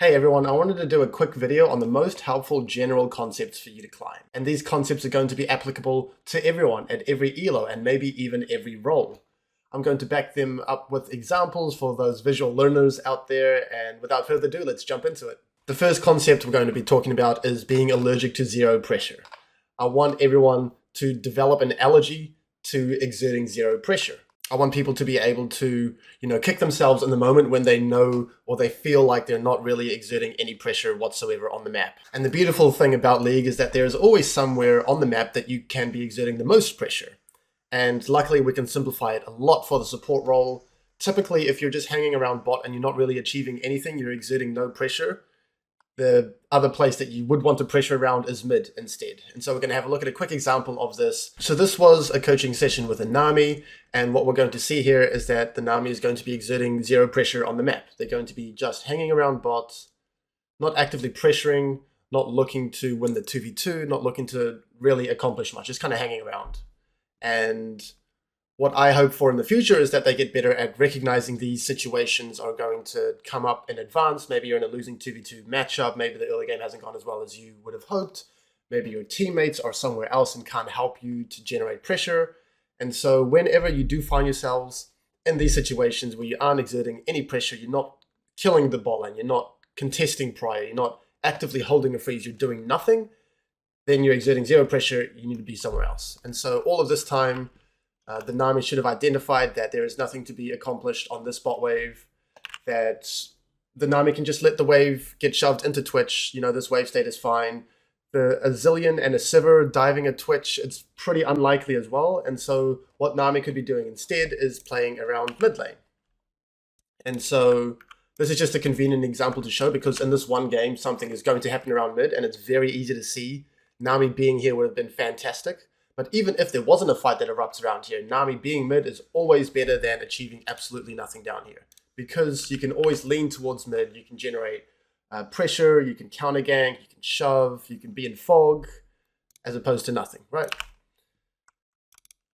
Hey everyone, I wanted to do a quick video on the most helpful general concepts for you to climb. And these concepts are going to be applicable to everyone at every ELO and maybe even every role. I'm going to back them up with examples for those visual learners out there, and without further ado, let's jump into it. The first concept we're going to be talking about is being allergic to zero pressure. I want everyone to develop an allergy to exerting zero pressure. I want people to be able to, kick themselves in the moment when they know or they feel like they're not really exerting any pressure whatsoever on the map. And the beautiful thing about League is that there's always somewhere on the map that you can be exerting the most pressure. And luckily we can simplify it a lot for the support role. Typically, if you're just hanging around bot and you're not really achieving anything, you're exerting no pressure. The other place that you would want to pressure around is mid instead. And so we're going to have a look at a quick example of this. So this was a coaching session with a Nami, and what we're going to see here is that the Nami is going to be exerting zero pressure on the map. They're going to be just hanging around bots, not actively pressuring, not looking to win the 2v2, not looking to really accomplish much, just kind of hanging around. And what I hope for in the future is that they get better at recognizing these situations are going to come up in advance. Maybe you're in a losing 2v2 matchup. Maybe the early game hasn't gone as well as you would have hoped. Maybe your teammates are somewhere else and can't help you to generate pressure. And so whenever you do find yourselves in these situations where you aren't exerting any pressure, you're not killing the bot lane, you're not contesting prior, you're not actively holding a freeze, you're doing nothing, then you're exerting zero pressure, you need to be somewhere else. And so all of this time, the Nami should have identified that there is nothing to be accomplished on this bot wave, that the Nami can just let the wave get shoved into Twitch. This wave state is fine. The Azillion and a Sivir diving at Twitch, it's pretty unlikely as well. And so what Nami could be doing instead is playing around mid lane. And so this is just a convenient example to show, because in this one game, something is going to happen around mid, and it's very easy to see. Nami being here would have been fantastic. But even if there wasn't a fight that erupts around here, Nami being mid is always better than achieving absolutely nothing down here. Because you can always lean towards mid, you can generate pressure, you can counter gank, you can shove, you can be in fog, as opposed to nothing, right?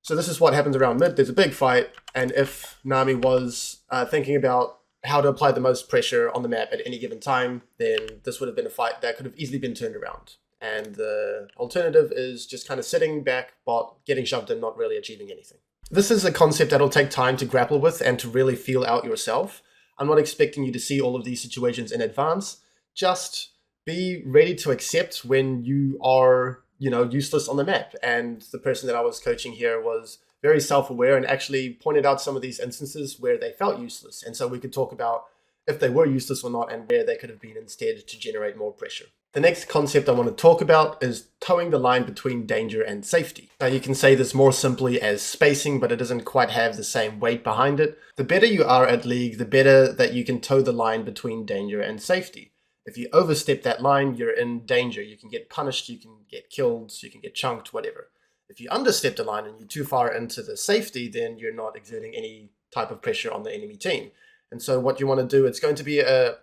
So this is what happens around mid. There's a big fight, and if Nami was thinking about how to apply the most pressure on the map at any given time, then this would have been a fight that could have easily been turned around. And the alternative is just kind of sitting back, bot, getting shoved in, not really achieving anything. This is a concept that'll take time to grapple with and to really feel out yourself. I'm not expecting you to see all of these situations in advance. Just be ready to accept when you are, useless on the map. And the person that I was coaching here was very self-aware and actually pointed out some of these instances where they felt useless. And so we could talk about if they were useless or not and where they could have been instead to generate more pressure. The next concept I want to talk about is towing the line between danger and safety. Now you can say this more simply as spacing, but it doesn't quite have the same weight behind it. The better you are at League, the better that you can tow the line between danger and safety. If you overstep that line, you're in danger. You can get punished, you can get killed, you can get chunked, whatever. If you understep the line and you're too far into the safety, then you're not exerting any type of pressure on the enemy team. And so what you want to do, it's going to be a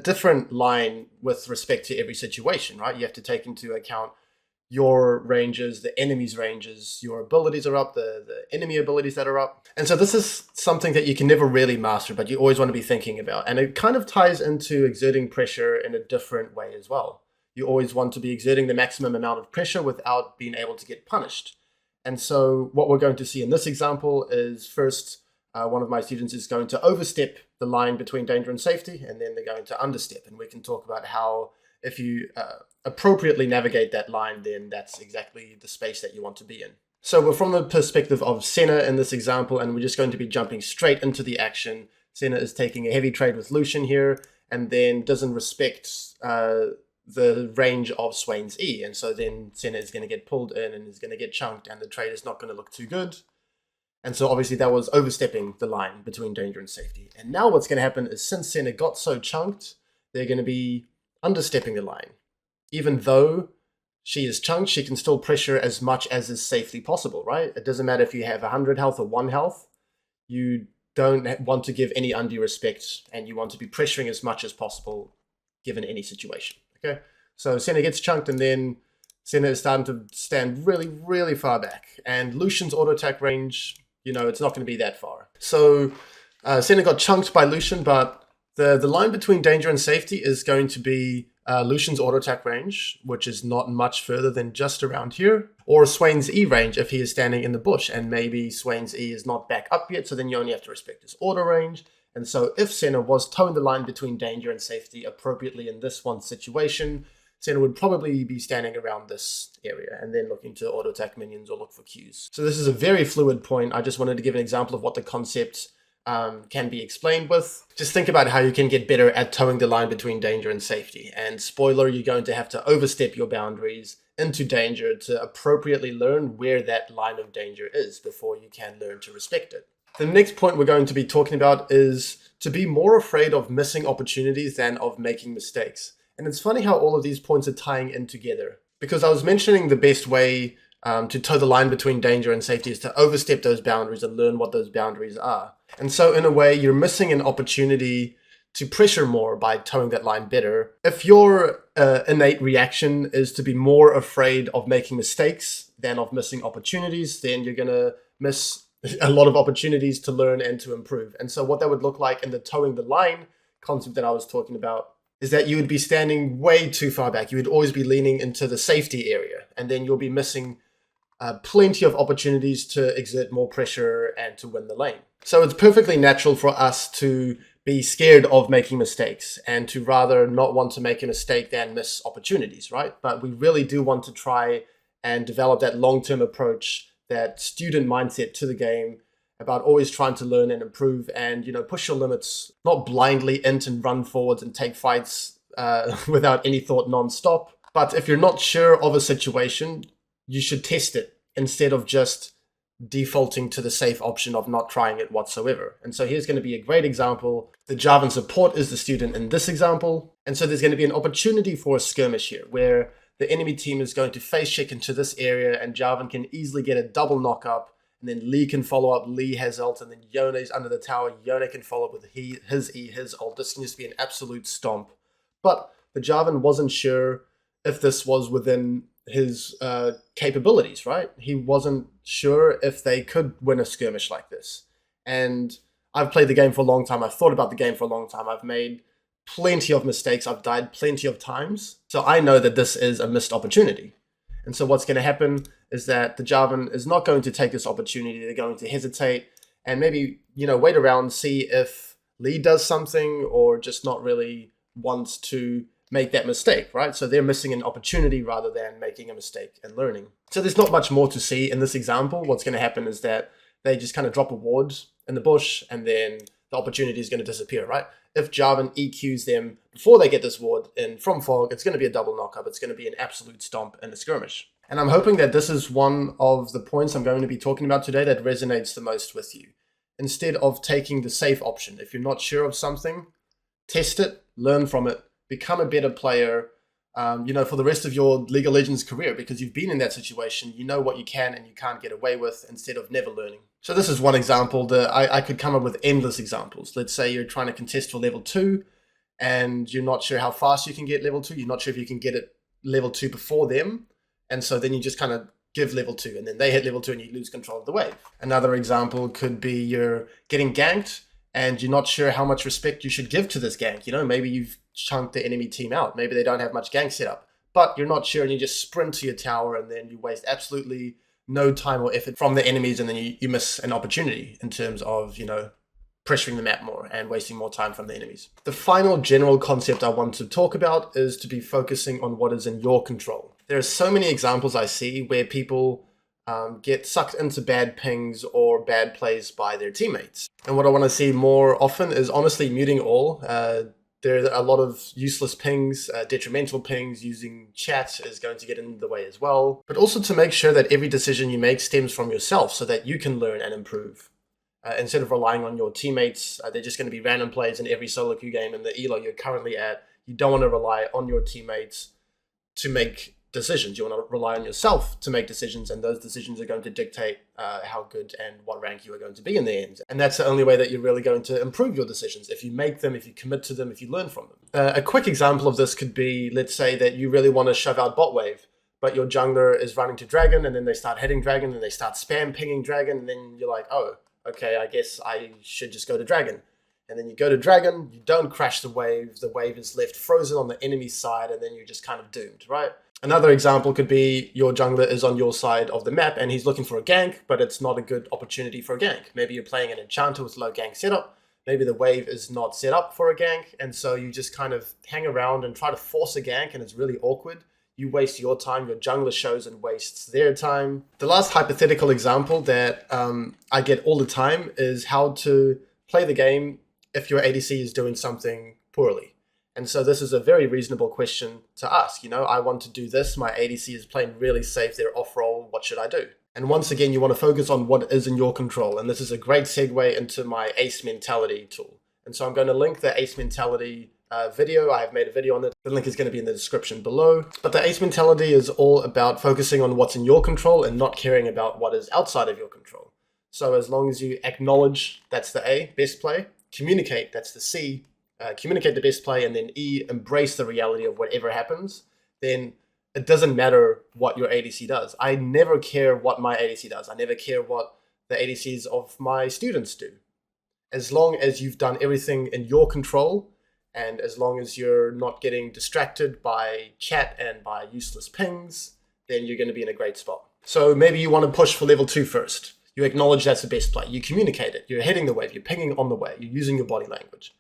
different line with respect to every situation, right? You have to take into account your ranges, the enemy's ranges, your abilities are up, the enemy abilities that are up. And so this is something that you can never really master, but you always want to be thinking about. And it kind of ties into exerting pressure in a different way as well. You always want to be exerting the maximum amount of pressure without being able to get punished. And so what we're going to see in this example is first, one of my students is going to overstep the line between danger and safety, and then they're going to understep. And we can talk about how if you appropriately navigate that line, then that's exactly the space that you want to be in. So we're from the perspective of Senna in this example, and we're just going to be jumping straight into the action. Senna is taking a heavy trade with Lucian here, and then doesn't respect the range of Swain's E. And so then Senna is going to get pulled in and is going to get chunked, and the trade is not going to look too good. And so obviously that was overstepping the line between danger and safety. And now what's going to happen is since Senna got so chunked, they're going to be understepping the line. Even though she is chunked, she can still pressure as much as is safely possible, right? It doesn't matter if you have 100 health or 1 health. You don't want to give any undue respect, and you want to be pressuring as much as possible given any situation, okay? So Senna gets chunked, and then Senna is starting to stand really, really far back. And Lucian's auto attack range, it's not going to be that far. So Senna got chunked by Lucian, but The line between danger and safety is going to be Lucian's auto attack range, which is not much further than just around here, or Swain's E range if he is standing in the bush, and maybe Swain's E is not back up yet, so then you only have to respect his auto range. And so if Senna was towing the line between danger and safety appropriately in this one situation, Senna would probably be standing around this area and then looking to auto attack minions or look for Qs. So this is a very fluid point. I just wanted to give an example of what the concept can be explained with. Just think about how you can get better at towing the line between danger and safety. And spoiler, you're going to have to overstep your boundaries into danger to appropriately learn where that line of danger is before you can learn to respect it. The next point we're going to be talking about is to be more afraid of missing opportunities than of making mistakes. And it's funny how all of these points are tying in together, because I was mentioning the best way to toe the line between danger and safety is to overstep those boundaries and learn what those boundaries are. And so in a way, you're missing an opportunity to pressure more by towing that line better. If your innate reaction is to be more afraid of making mistakes than of missing opportunities, then you're going to miss a lot of opportunities to learn and to improve. And so what that would look like in the towing the line concept that I was talking about is that you would be standing way too far back. You would always be leaning into the safety area, and then you'll be missing plenty of opportunities to exert more pressure and to win the lane. So it's perfectly natural for us to be scared of making mistakes and to rather not want to make a mistake than miss opportunities, right? But we really do want to try and develop that long-term approach, that student mindset to the game about always trying to learn and improve and, push your limits, not blindly int and run forwards and take fights without any thought non-stop. But if you're not sure of a situation, you should test it instead of just defaulting to the safe option of not trying it whatsoever. And so here's going to be a great example. The Jarvan support is the student in this example. And so there's going to be an opportunity for a skirmish here where the enemy team is going to face check into this area and Jarvan can easily get a double knock up. And then Lee can follow up. Lee has ult, and then Yone is under the tower. Yone can follow up with his ult. This can just be an absolute stomp. But the Jarvan wasn't sure if this was within his capabilities, right? He wasn't sure if they could win a skirmish like this. And I've played the game for a long time. I've thought about the game for a long time. I've made plenty of mistakes. I've died plenty of times. So I know that this is a missed opportunity. And so what's going to happen is that the Jarvan is not going to take this opportunity. They're going to hesitate and maybe, wait around, see if Lee does something or just not really wants to make that mistake, right? So they're missing an opportunity rather than making a mistake and learning. So there's not much more to see in this example. What's going to happen is that they just kind of drop a ward in the bush and then the opportunity is going to disappear, right? If Jarvan EQs them before they get this ward in from Fog, it's going to be a double knockup. It's going to be an absolute stomp in a skirmish. And I'm hoping that this is one of the points I'm going to be talking about today that resonates the most with you. Instead of taking the safe option, if you're not sure of something, test it, learn from it, become a better player, for the rest of your League of Legends career, because you've been in that situation, you know what you can and you can't get away with instead of never learning. So this is one example. I could come up with endless examples. Let's say you're trying to contest for level 2 and you're not sure how fast you can get level 2. You're not sure if you can get it level 2 before them. And so then you just kind of give level 2 and then they hit level 2 and you lose control of the wave. Another example could be you're getting ganked and you're not sure how much respect you should give to this gank. Maybe you've chunked the enemy team out. Maybe they don't have much gank set up, but you're not sure and you just sprint to your tower and then you waste absolutely no time or effort from the enemies and then you miss an opportunity in terms of, pressuring the map more and wasting more time from the enemies. The final general concept I want to talk about is to be focusing on what is in your control. There are so many examples I see where people get sucked into bad pings or bad plays by their teammates. And what I want to see more often is honestly muting all. There are a lot of useless pings, detrimental pings. Using chat is going to get in the way as well. But also to make sure that every decision you make stems from yourself so that you can learn and improve. Instead of relying on your teammates, they're just going to be random plays in every solo queue game in the elo you're currently at. You don't want to rely on your teammates to make decisions. You want to rely on yourself to make decisions, and those decisions are going to dictate how good and what rank you are going to be in the end. And that's the only way that you're really going to improve your decisions, if you make them, if you commit to them, if you learn from them. A quick example of this could be, let's say that you really want to shove out bot wave, but your jungler is running to dragon, and then they start hitting dragon, and they start spam pinging dragon, and then you're like, oh, okay, I guess I should just go to dragon. And then you go to Dragon, you don't crash the wave is left frozen on the enemy side, and then you're just kind of doomed, right? Another example could be your jungler is on your side of the map and he's looking for a gank, but it's not a good opportunity for a gank. Maybe you're playing an enchanter with low gank setup. Maybe the wave is not set up for a gank, and so you just kind of hang around and try to force a gank, and it's really awkward. You waste your time, your jungler shows and wastes their time. The last hypothetical example that I get all the time is how to play the game if your ADC is doing something poorly. And so this is a very reasonable question to ask. You know, I want to do this. My ADC is playing really safe. They're off roll. What should I do? And once again, you want to focus on what is in your control. And this is a great segue into my Ace Mentality tool. And so I'm going to link the Ace Mentality video. I have made a video on it. The link is going to be in the description below. But the Ace Mentality is all about focusing on what's in your control and not caring about what is outside of your control. So as long as you acknowledge, that's the A, best play. Communicate, that's the C. Communicate the best play, and then E, embrace the reality of whatever happens, then it doesn't matter what your ADC does. I never care what my ADC does. I never care what the ADCs of my students do. As long as you've done everything in your control, and as long as you're not getting distracted by chat and by useless pings, then you're going to be in a great spot. So maybe you want to push for level 2 first. You acknowledge that's the best play. You communicate it. You're hitting the wave. You're pinging on the way. You're using your body language.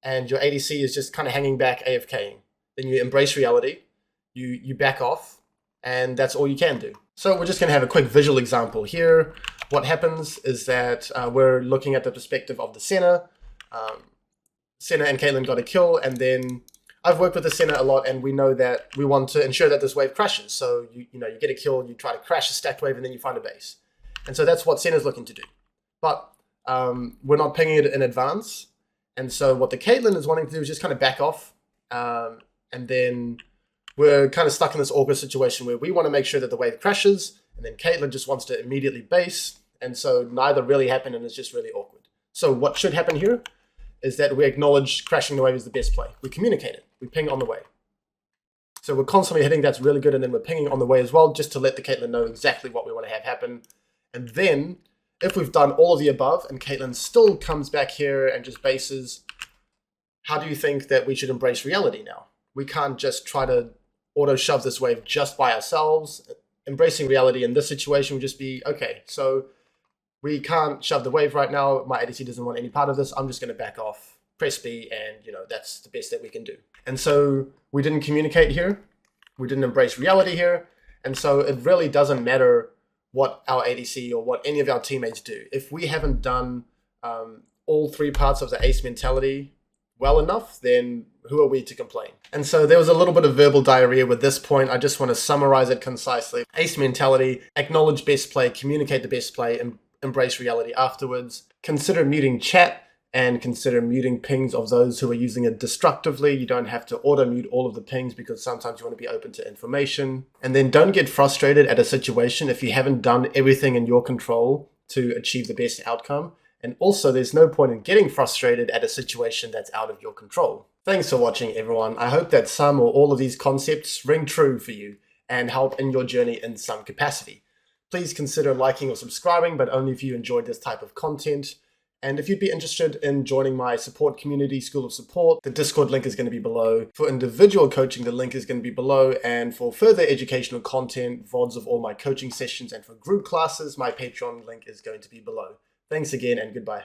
And your ADC is just kind of hanging back, AFKing. Then you embrace reality, you back off, and that's all you can do. So we're just going to have a quick visual example here. What happens is that we're looking at the perspective of the Senna. Senna and Caitlyn got a kill, and then I've worked with the Senna a lot, and we know that we want to ensure that this wave crashes. So you get a kill, you try to crash a stacked wave, and then you find a base. And so that's what Senna's looking to do. But we're not pinging it in advance. And so what the Caitlyn is wanting to do is just kind of back off. And then we're kind of stuck in this awkward situation where we want to make sure that the wave crashes, and then Caitlyn just wants to immediately base. And so neither really happened, and it's just really awkward. So what should happen here is that we acknowledge crashing the wave is the best play. We communicate it. We ping on the way. So we're constantly hitting, that's really good, and then we're pinging on the way as well, just to let the Caitlyn know exactly what we want to have happen. And then if we've done all of the above and Caitlyn still comes back here and just bases, how do you think that we should embrace reality now? We can't just try to auto shove this wave just by ourselves. Embracing reality in this situation would just be, okay, so we can't shove the wave right now. My ADC doesn't want any part of this. I'm just going to back off, press B, and that's the best that we can do. And so we didn't communicate here. We didn't embrace reality here. And so it really doesn't matter what our ADC or what any of our teammates do. If we haven't done all 3 parts of the Ace Mentality well enough, then who are we to complain? And so there was a little bit of verbal diarrhea with this point. I just want to summarize it concisely. Ace Mentality, acknowledge best play, communicate the best play, and embrace reality afterwards. Consider muting chat and consider muting pings of those who are using it destructively. You don't have to auto-mute all of the pings because sometimes you want to be open to information. And then don't get frustrated at a situation if you haven't done everything in your control to achieve the best outcome. And also, there's no point in getting frustrated at a situation that's out of your control. Thanks for watching, everyone. I hope that some or all of these concepts ring true for you and help in your journey in some capacity. Please consider liking or subscribing, but only if you enjoyed this type of content. And if you'd be interested in joining my support community, School of Support, the Discord link is going to be below. For individual coaching, the link is going to be below. And for further educational content, VODs of all my coaching sessions, and for group classes, my Patreon link is going to be below. Thanks again, and goodbye.